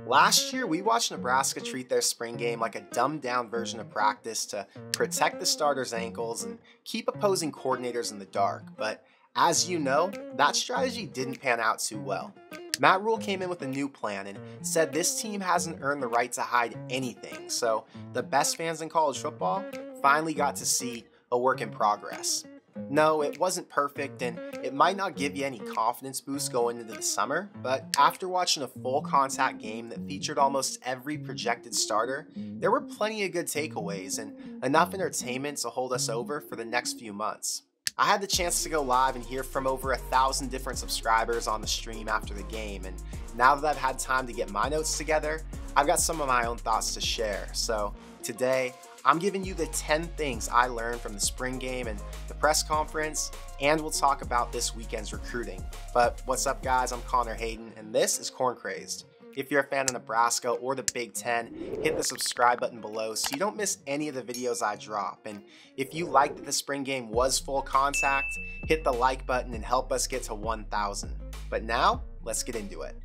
Last year, we watched Nebraska treat their spring game like a dumbed down version of practice to protect the starters' ankles and keep opposing coordinators in the dark. But as you know, that strategy didn't pan out too well. Matt Rule came in with a new plan and said this team hasn't earned the right to hide anything, so the best fans in college football finally got to see a work in progress. No, it wasn't perfect, and it might not give you any confidence boost going into the summer, but after watching a full contact game that featured almost every projected starter, there were plenty of good takeaways and enough entertainment to hold us over for the next few months. I had the chance to go live and hear from over 1,000 different subscribers on the stream after the game, and now that I've had time to get my notes together, I've got some of my own thoughts to share. So today, I'm giving you the 10 things I learned from the spring game and the press conference, and we'll talk about this weekend's recruiting. But what's up, guys? I'm Connor Hayden, and this is Corn Crazed. If you're a fan of Nebraska or the Big Ten, hit the subscribe button below so you don't miss any of the videos I drop. And if you like that the spring game was full contact, hit the like button and help us get to 1,000. But now, let's get into it.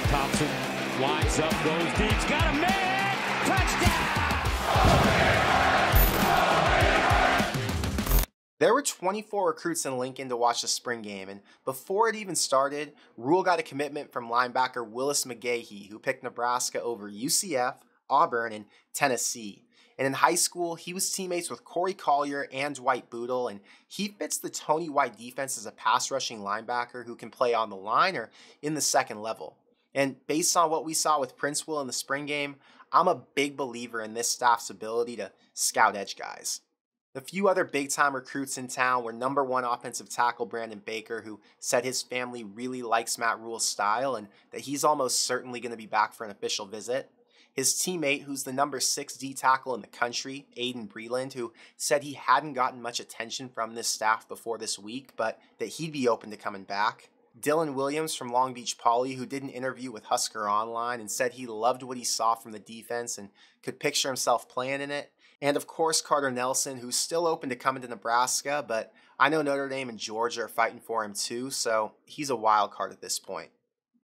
Thompson winds up, goes deep, got a man, touchdown! There were 24 recruits in Lincoln to watch the spring game, and before it even started, Rhule got a commitment from linebacker Willis McGahee, who picked Nebraska over UCF, Auburn, and Tennessee. And in high school, he was teammates with Corey Collier and Dwight Boodle, and he fits the Tony White defense as a pass-rushing linebacker who can play on the line or in the second level. And based on what we saw with Prince Will in the spring game, I'm a big believer in this staff's ability to scout edge guys. The few other big-time recruits in town were number one offensive tackle Brandon Baker, who said his family really likes Matt Rhule's style and that he's almost certainly going to be back for an official visit. His teammate, who's the number 6 D tackle in the country, Aiden Breland, who said he hadn't gotten much attention from this staff before this week, but that he'd be open to coming back. Dylan Williams from Long Beach Poly, who did an interview with Husker Online and said he loved what he saw from the defense and could picture himself playing in it. And of course, Carter Nelson, who's still open to coming to Nebraska, but I know Notre Dame and Georgia are fighting for him too, so he's a wild card at this point.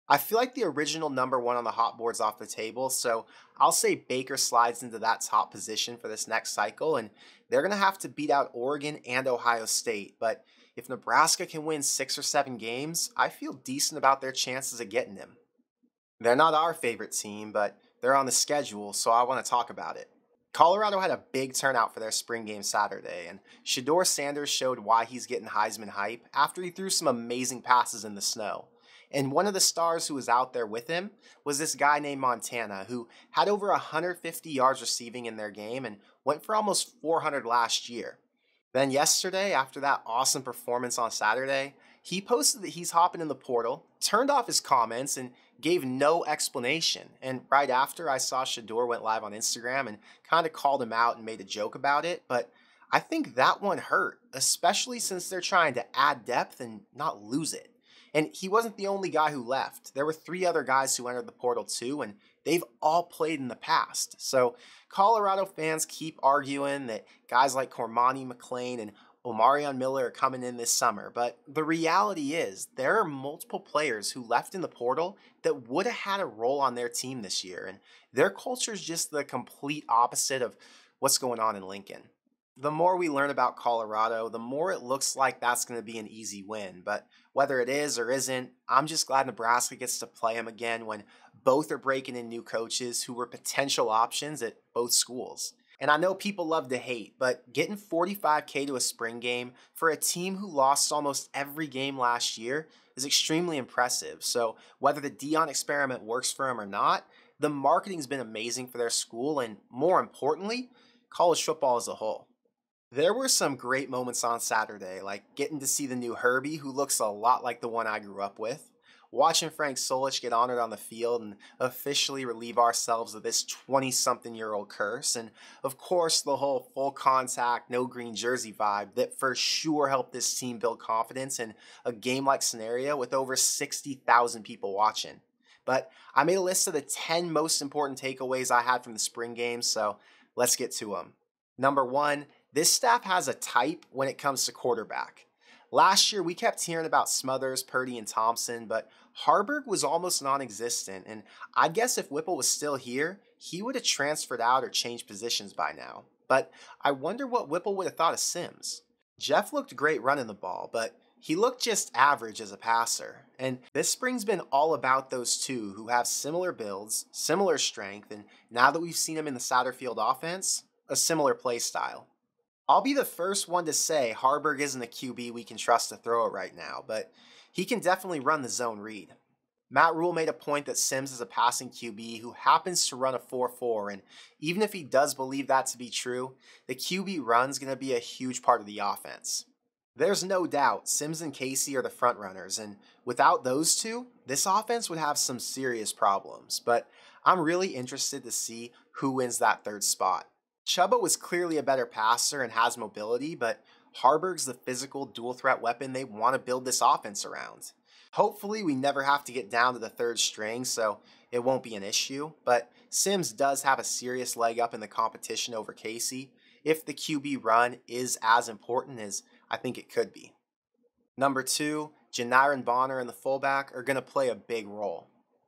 I feel like the original number one on the hot board's off the table, so I'll say Baker slides into that top position for this next cycle, and they're going to have to beat out Oregon and Ohio State, but if Nebraska can win 6 or 7 games, I feel decent about their chances of getting him. They're not our favorite team, but they're on the schedule, so I want to talk about it. Colorado had a big turnout for their spring game Saturday, and Shedeur Sanders showed why he's getting Heisman hype after he threw some amazing passes in the snow. And one of the stars who was out there with him was this guy named Montana, who had over 150 yards receiving in their game and went for almost 400 last year. Then yesterday, after that awesome performance on Saturday, he posted that he's hopping in the portal, turned off his comments, and gave no explanation. And right after, I saw Shedeur went live on Instagram and kind of called him out and made a joke about it, but I think that one hurt, especially since they're trying to add depth and not lose it. And he wasn't the only guy who left. There were 3 other guys who entered the portal too, and they've all played in the past. So Colorado fans keep arguing that guys like Cormani McClain and Omarion Miller are coming in this summer, but the reality is there are multiple players who left in the portal that would have had a role on their team this year, and their culture is just the complete opposite of what's going on in Lincoln. The more we learn about Colorado, the more it looks like that's going to be an easy win, but whether it is or isn't, I'm just glad Nebraska gets to play them again when both are breaking in new coaches who were potential options at both schools. And I know people love to hate, but getting $45K to a spring game for a team who lost almost every game last year is extremely impressive. So whether the Dion experiment works for them or not, the marketing's been amazing for their school and, more importantly, college football as a whole. There were some great moments on Saturday, like getting to see the new Herbie, who looks a lot like the one I grew up with, watching Frank Solich get honored on the field and officially relieve ourselves of this 20-something-year-old curse, and of course the whole full contact, no green jersey vibe that for sure helped this team build confidence in a game-like scenario with over 60,000 people watching. But I made a list of the 10 most important takeaways I had from the spring game, so let's get to them. Number 1, this staff has a type when it comes to quarterback. Last year, we kept hearing about Smothers, Purdy, and Thompson, but Harburg was almost non-existent, and I guess if Whipple was still here, he would have transferred out or changed positions by now. But I wonder what Whipple would have thought of Sims. Jeff looked great running the ball, but he looked just average as a passer. And this spring's been all about those two who have similar builds, similar strength, and now that we've seen them in the Satterfield offense, a similar play style. I'll be the first one to say Harburg isn't a QB we can trust to throw it right now, but he can definitely run the zone read. Matt Rhule made a point that Sims is a passing QB who happens to run a 4.4, and even if he does believe that to be true, the QB run's going to be a huge part of the offense. There's no doubt Sims and Casey are the front runners, and without those two, this offense would have some serious problems, but I'm really interested to see who wins that third spot. Chuba was clearly a better passer and has mobility, but Harburg's the physical dual threat weapon they want to build this offense around. Hopefully we never have to get down to the third string, so it won't be an issue, but Sims does have a serious leg up in the competition over Casey if the QB run is as important as I think it could be. Number 2, Janiran Bonner and the fullback are going to play a big role.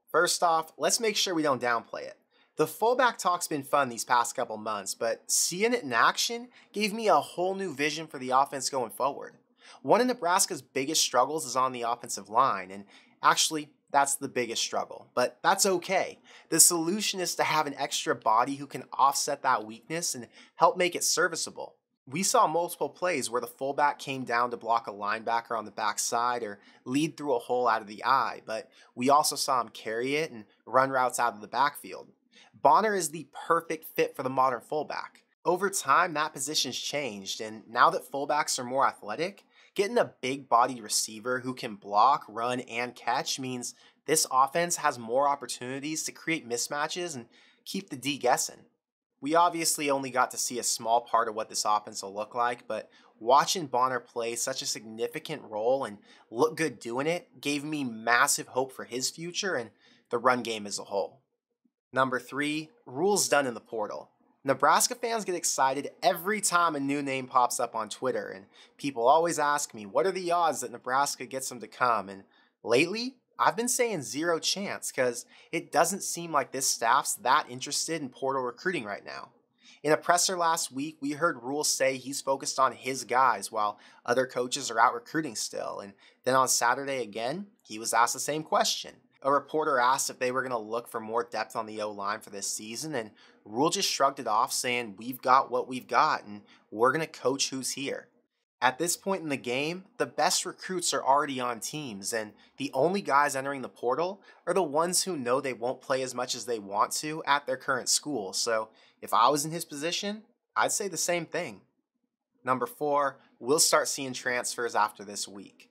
First off, let's make sure we don't downplay it. The fullback talk's been fun these past couple months, but seeing it in action gave me a whole new vision for the offense going forward. One of Nebraska's biggest struggles is on the offensive line, and actually, that's the biggest struggle, but that's okay. The solution is to have an extra body who can offset that weakness and help make it serviceable. We saw multiple plays where the fullback came down to block a linebacker on the backside or lead through a hole out of the eye, but we also saw him carry it and run routes out of the backfield. Bonner is the perfect fit for the modern fullback. Over time, that position's changed, and now that fullbacks are more athletic, getting a big-bodied receiver who can block, run, and catch means this offense has more opportunities to create mismatches and keep the D guessing. We obviously only got to see a small part of what this offense will look like, but watching Bonner play such a significant role and look good doing it gave me massive hope for his future and the run game as a whole. Number 3, Rhule'S done in the portal. Nebraska fans get excited every time a new name pops up on Twitter, and people always ask me, what are the odds that Nebraska gets him to come? And lately, I've been saying 0 chance because it doesn't seem like this staff's that interested in portal recruiting right now. In a presser last week, we heard Rhule say he's focused on his guys while other coaches are out recruiting still, and then on Saturday again, he was asked the same question. A reporter asked if they were going to look for more depth on the O-line for this season, and Rhule just shrugged it off saying, we've got what we've got, and we're going to coach who's here. At this point in the game, the best recruits are already on teams, and the only guys entering the portal are the ones who know they won't play as much as they want to at their current school, so if I was in his position, I'd say the same thing. Number 4, we'll start seeing transfers after this week.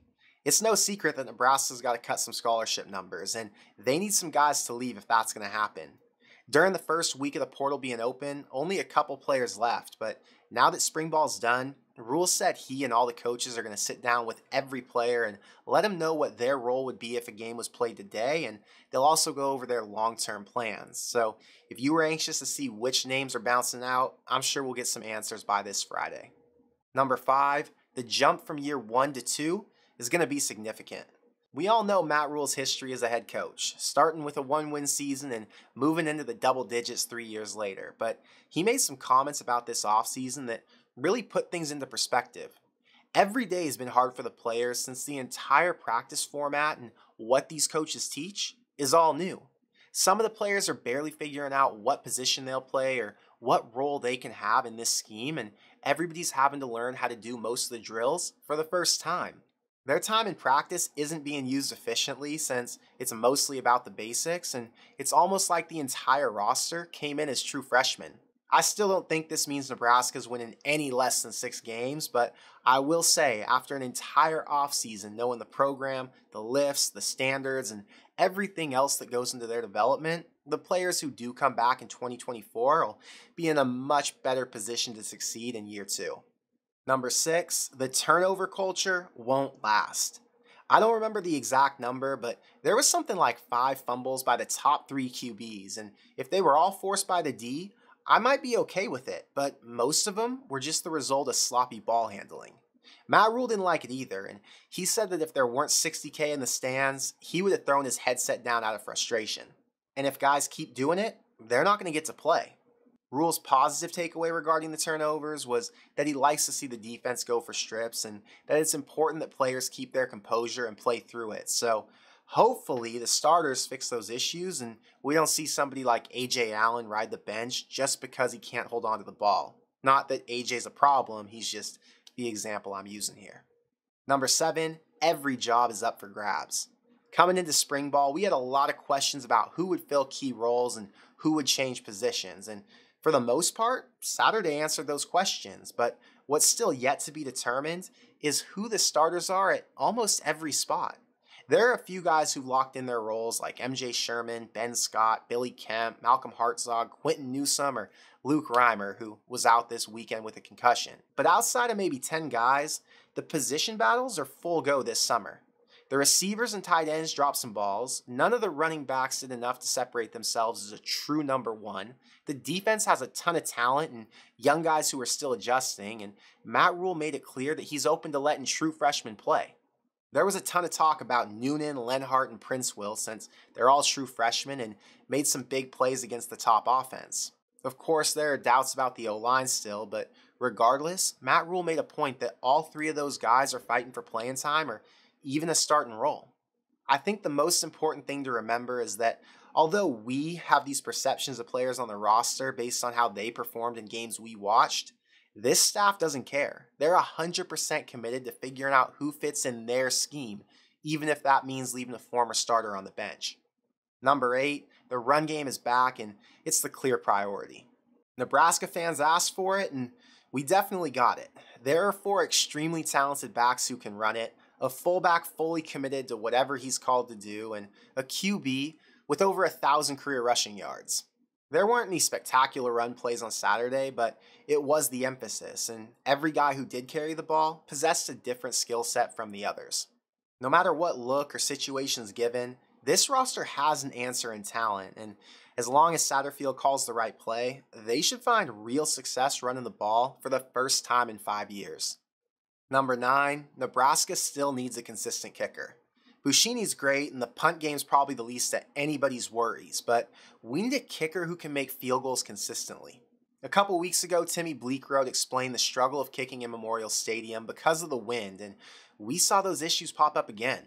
It's no secret that Nebraska's got to cut some scholarship numbers, and they need some guys to leave if that's going to happen. During the first week of the portal being open, only a couple players left, but now that spring ball's done, Rhule said he and all the coaches are going to sit down with every player and let them know what their role would be if a game was played today, and they'll also go over their long-term plans. So if you were anxious to see which names are bouncing out, I'm sure we'll get some answers by this Friday. Number 5, the jump from year 1 to 2 is going to be significant. We all know Matt Rhule's history as a head coach, starting with a 1-win season and moving into the double digits 3 years later, but he made some comments about this offseason that really put things into perspective. Every day has been hard for the players since the entire practice format and what these coaches teach is all new. Some of the players are barely figuring out what position they'll play or what role they can have in this scheme, and everybody's having to learn how to do most of the drills for the first time. Their time in practice isn't being used efficiently since it's mostly about the basics, and it's almost like the entire roster came in as true freshmen. I still don't think this means Nebraska's winning any less than 6 games, but I will say after an entire offseason knowing the program, the lifts, the standards, and everything else that goes into their development, the players who do come back in 2024 will be in a much better position to succeed in year 2. Number 6, the turnover culture won't last. I don't remember the exact number, but there was something like 5 fumbles by the top 3 QBs, and if they were all forced by the D, I might be okay with it, but most of them were just the result of sloppy ball handling. Matt Rhule didn't like it either, and he said that if there weren't 60K in the stands, he would have thrown his headset down out of frustration. And if guys keep doing it, they're not going to get to play. Rhule's positive takeaway regarding the turnovers was that he likes to see the defense go for strips and that it's important that players keep their composure and play through it. So hopefully the starters fix those issues and we don't see somebody like A.J. Allen ride the bench just because he can't hold on to the ball. Not that A.J.'s a problem, he's just the example I'm using here. Number 7, every job is up for grabs. Coming into spring ball, we had a lot of questions about who would fill key roles and who would change positions. And for the most part, Saturday answered those questions. But what's still yet to be determined is who the starters are at almost every spot. There are a few guys who've locked in their roles like MJ Sherman, Ben Scott, Billy Kemp, Malcolm Hartzog, Quentin Newsome, or Luke Reimer, who was out this weekend with a concussion. But outside of maybe 10 guys, the position battles are full go this summer. The receivers and tight ends dropped some balls. None of the running backs did enough to separate themselves as a true number one. The defense has a ton of talent and young guys who are still adjusting, and Matt Rhule made it clear that he's open to letting true freshmen play. There was a ton of talk about Noonan, Lenhart, and Prince Will since they're all true freshmen and made some big plays against the top offense. Of course, there are doubts about the O-line still, but regardless, Matt Rhule made a point that all 3 of those guys are fighting for playing time or even a starting role. I think the most important thing to remember is that although we have these perceptions of players on the roster based on how they performed in games we watched, this staff doesn't care. They're 100% committed to figuring out who fits in their scheme, even if that means leaving a former starter on the bench. Number 8, the run game is back and it's the clear priority. Nebraska fans asked for it and we definitely got it. There are 4 extremely talented backs who can run it, a fullback fully committed to whatever he's called to do, and a QB with over 1,000 career rushing yards. There weren't any spectacular run plays on Saturday, but it was the emphasis, and every guy who did carry the ball possessed a different skill set from the others. No matter what look or situation is given, this roster has an answer in talent, and as long as Satterfield calls the right play, they should find real success running the ball for the first time in 5 years. Number 9, Nebraska still needs a consistent kicker. Buschini's great, and the punt game's probably the least of anybody's worries, but we need a kicker who can make field goals consistently. A couple weeks ago, Timmy Bleekrode explained the struggle of kicking in Memorial Stadium because of the wind, and we saw those issues pop up again.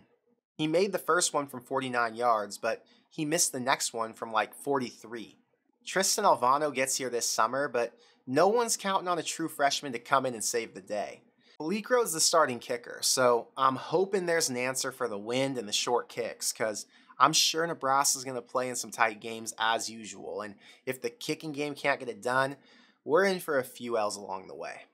He made the first one from 49 yards, but he missed the next one from like 43. Tristan Alvano gets here this summer, but no one's counting on a true freshman to come in and save the day. Bleekrode's the starting kicker, so I'm hoping there's an answer for the wind and the short kicks, because I'm sure Nebraska's going to play in some tight games as usual, and if the kicking game can't get it done, we're in for a few L's along the way.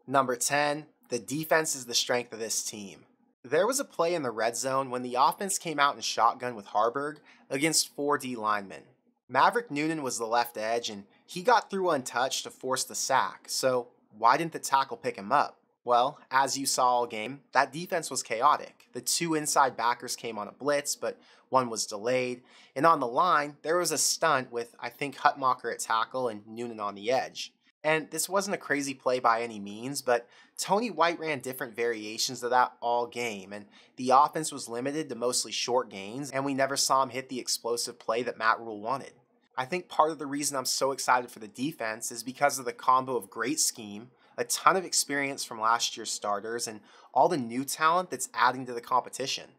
Number 10, the defense is the strength of this team. There was a play in the red zone when the offense came out in shotgun with Harburg against 4 D linemen. Maverick Noonan was the left edge, and he got through untouched to force the sack, so why didn't the tackle pick him up? Well, as you saw all game, that defense was chaotic. The 2 inside backers came on a blitz, but one was delayed. And on the line, there was a stunt with, I think, Hutmacher at tackle and Noonan on the edge. And this wasn't a crazy play by any means, but Tony White ran different variations of that all game, and the offense was limited to mostly short gains, and we never saw him hit the explosive play that Matt Rhule wanted. I think part of the reason I'm so excited for the defense is because of the combo of great scheme, a ton of experience from last year's starters, and all the new talent that's adding to the competition.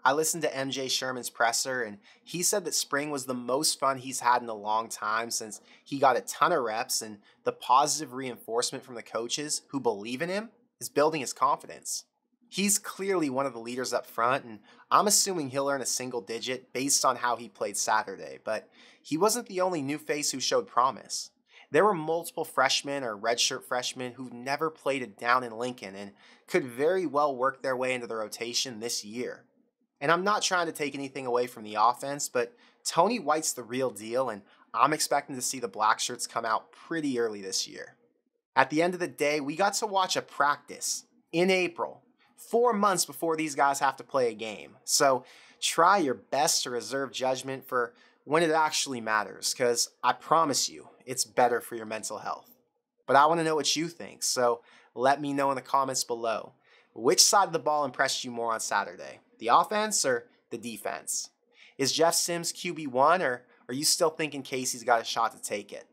I listened to MJ Sherman's presser, and he said that spring was the most fun he's had in a long time since he got a ton of reps, and the positive reinforcement from the coaches who believe in him is building his confidence. He's clearly one of the leaders up front, and I'm assuming he'll earn a single digit based on how he played Saturday, but he wasn't the only new face who showed promise. There were multiple freshmen or redshirt freshmen who've never played it down in Lincoln and could very well work their way into the rotation this year. And I'm not trying to take anything away from the offense, but Tony White's the real deal, and I'm expecting to see the black shirts come out pretty early this year. At the end of the day, we got to watch a practice in April, 4 months before these guys have to play a game. So try your best to reserve judgment for when it actually matters, because I promise you, it's better for your mental health. But I want to know what you think, so Let me know in the comments below. Which side of the ball impressed you more on Saturday? The offense or the defense? Is Jeff Sims QB1, or are you still thinking Casey's got a shot to take it?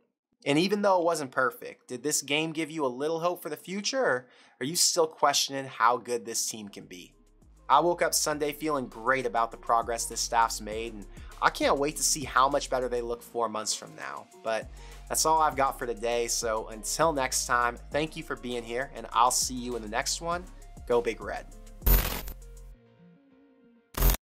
And even though it wasn't perfect, did this game give you a little hope for the future, or are you still questioning how good this team can be? I woke up Sunday feeling great about the progress this staff's made, and I can't wait to see how much better they look 4 months from now. But that's all I've got for today, so until next time, thank you for being here, and I'll see you in the next one. Go Big Red.